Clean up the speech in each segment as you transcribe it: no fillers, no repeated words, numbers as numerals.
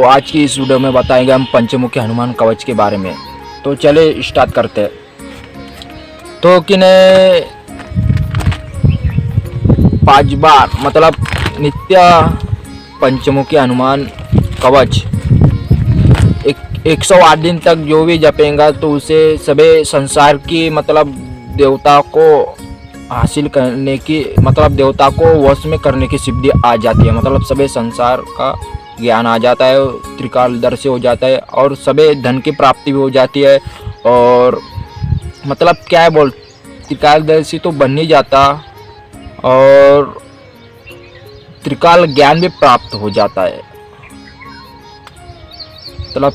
आज की इस वीडियो में बताएंगे हम पंचमुखी हनुमान कवच के बारे में। तो चले स्टार्ट करते हैं। तो कि ने 5 बार मतलब नित्य पंचमुखी हनुमान कवच 108 दिन तक जो भी जपेगा तो उसे सभी संसार की मतलब देवता को हासिल करने की मतलब देवता को वश में करने की सिद्धि आ जाती है। मतलब सभी संसार का ज्ञान आ जाता है, त्रिकालदर्शी हो जाता है और सभी धन की प्राप्ति भी हो जाती है। और मतलब क्या है बोल, त्रिकालदर्शी तो बन नहीं जाता और त्रिकाल ज्ञान भी प्राप्त हो जाता है। मतलब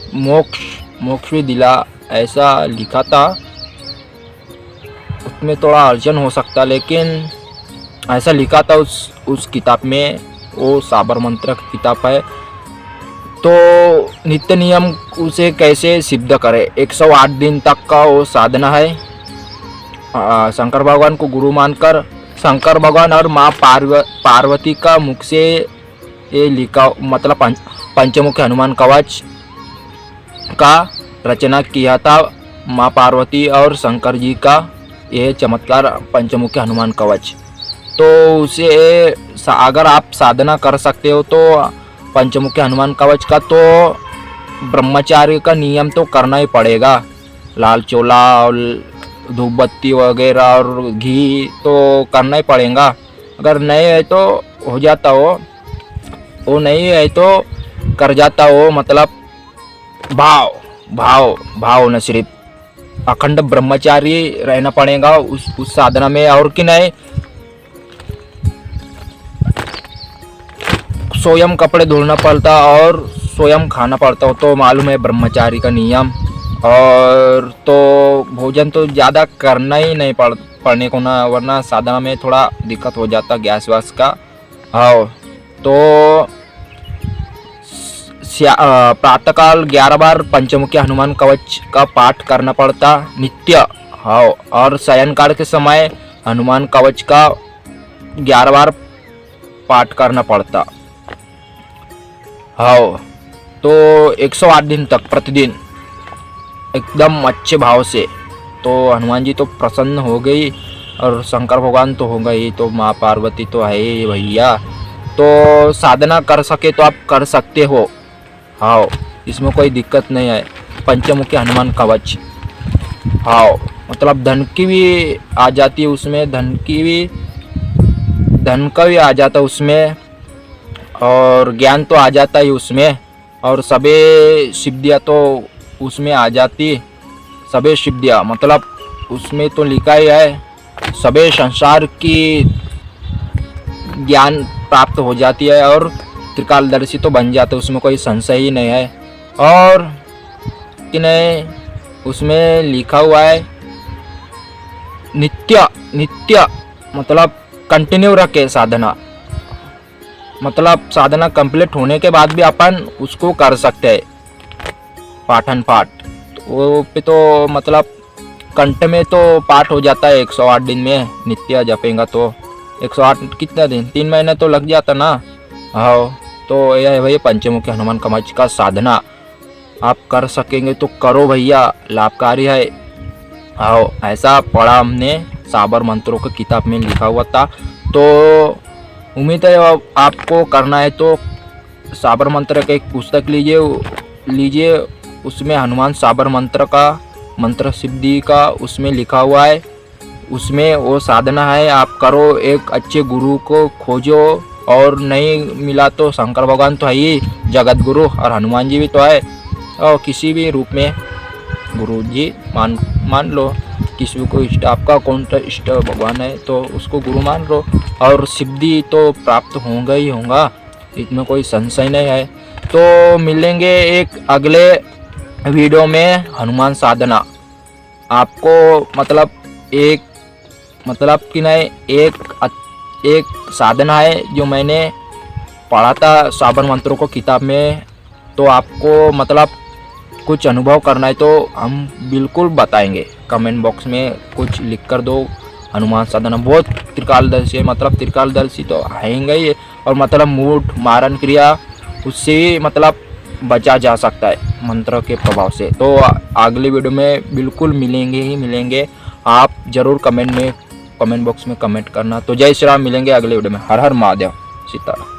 मोक्ष भी दिला ऐसा लिखा था, उसमें थोड़ा अर्जन हो सकता, लेकिन ऐसा लिखा था उस किताब में। वो साबर मंत्र की किताब है। तो नित्य नियम उसे कैसे सिद्ध करे, 108 दिन तक का वो साधना है। शंकर भगवान को गुरु मानकर शंकर भगवान और माँ पार्वती का मुख से ये लिखा मतलब पंचमुखी हनुमान कवच का रचना किया था। माँ पार्वती और शंकर जी का यह चमत्कार पंचमुखी हनुमान कवच। तो उसे अगर आप साधना कर सकते हो तो पंचमुखी हनुमान कवच का तो ब्रह्मचार्य का नियम तो करना ही पड़ेगा। लाल चोला और धूप बत्ती वगैरह और घी तो करना ही पड़ेगा। अगर नहीं है तो हो जाता हो, वो नहीं है तो कर जाता हो। मतलब भाव न सिर्फ अखंड ब्रह्मचारी रहना पड़ेगा उस साधना में। और कि नहीं, स्वयं कपड़े धोना पड़ता और स्वयं खाना पड़ता हो तो मालूम है ब्रह्मचारी का नियम। और तो भोजन तो ज़्यादा करना ही नहीं पड़ने को ना, वरना साधना में थोड़ा दिक्कत हो जाता गैस वास का। हाँ, तो प्रातःकाल 11 बार पंचमुखी हनुमान कवच का पाठ करना पड़ता नित्य। हाँ, और शयनकाल के समय हनुमान कवच का 11 बार पाठ करना पड़ता। हाँ, तो 108 दिन तक प्रतिदिन एकदम अच्छे भाव से। तो हनुमान जी तो प्रसन्न हो गई और शंकर भगवान तो हो गई, तो माँ पार्वती तो है ही भैया। तो साधना कर सके तो आप कर सकते हो। हाँ, इसमें कोई दिक्कत नहीं है। पंचमुखी हनुमान कवच, हाँ, मतलब धन की भी आ जाती है उसमें, धन का भी आ जाता है उसमें, और ज्ञान तो आ जाता है उसमें, और सभी सिद्धियाँ तो उसमें आ जाती। सभी सिद्धियाँ मतलब उसमें तो लिखा ही है, सभी संसार की ज्ञान प्राप्त हो जाती है और त्रिकालदर्शी तो बन जाते, उसमें कोई संशय ही नहीं है। और कि नहीं, उसमें लिखा हुआ है नित्य मतलब कंटिन्यू रखे साधना। मतलब साधना कंप्लीट होने के बाद भी अपन उसको कर सकते हैं पाठन पाठ। तो वो पे तो मतलब कंठ में तो पाठ हो जाता है 108 दिन में। नित्य जपेगा तो 108 कितना दिन, 3 महीने तो लग जाता ना। हाँ, तो यह है भैया पंचमुखी हनुमान कवच का साधना आप कर सकेंगे तो करो भैया, लाभकारी है। हाँ, ऐसा पढ़ा हमने, साबर मंत्रों की किताब में लिखा हुआ था। तो उम्मीद है आपको करना है तो साबर मंत्र का एक पुस्तक लीजिए। उसमें हनुमान साबर मंत्र का मंत्र सिद्धि का उसमें लिखा हुआ है, उसमें वो साधना है। आप करो, एक अच्छे गुरु को खोजो, और नहीं मिला तो शंकर भगवान तो है ही जगत गुरु, और हनुमान जी भी तो है, और किसी भी रूप में गुरु जी मान लो। किसी को इष्ट, आपका कौन सा इष्ट भगवान है तो उसको गुरु मान लो, और सिद्धि तो प्राप्त होगा ही होगा, इसमें कोई संशय नहीं है। तो मिलेंगे एक अगले वीडियो में हनुमान साधना। आपको मतलब कि नहीं, एक साधना है जो मैंने पढ़ा था साबर मंत्रों को किताब में। तो आपको मतलब कुछ अनुभव करना है तो हम बिल्कुल बताएंगे। कमेंट बॉक्स में कुछ लिख कर दो। हनुमान साधना बहुत त्रिकालदर्शी है, मतलब त्रिकालदर्शी तो आएंगे ही, और मतलब मूठ मारण क्रिया उससे मतलब बचा जा सकता है मंत्र के प्रभाव से। तो अगली वीडियो में बिल्कुल मिलेंगे ही मिलेंगे। आप ज़रूर कमेंट बॉक्स में कमेंट करना। तो जय श्री राम, मिलेंगे अगले वीडियो में। हर हर महादेव, सीताराम।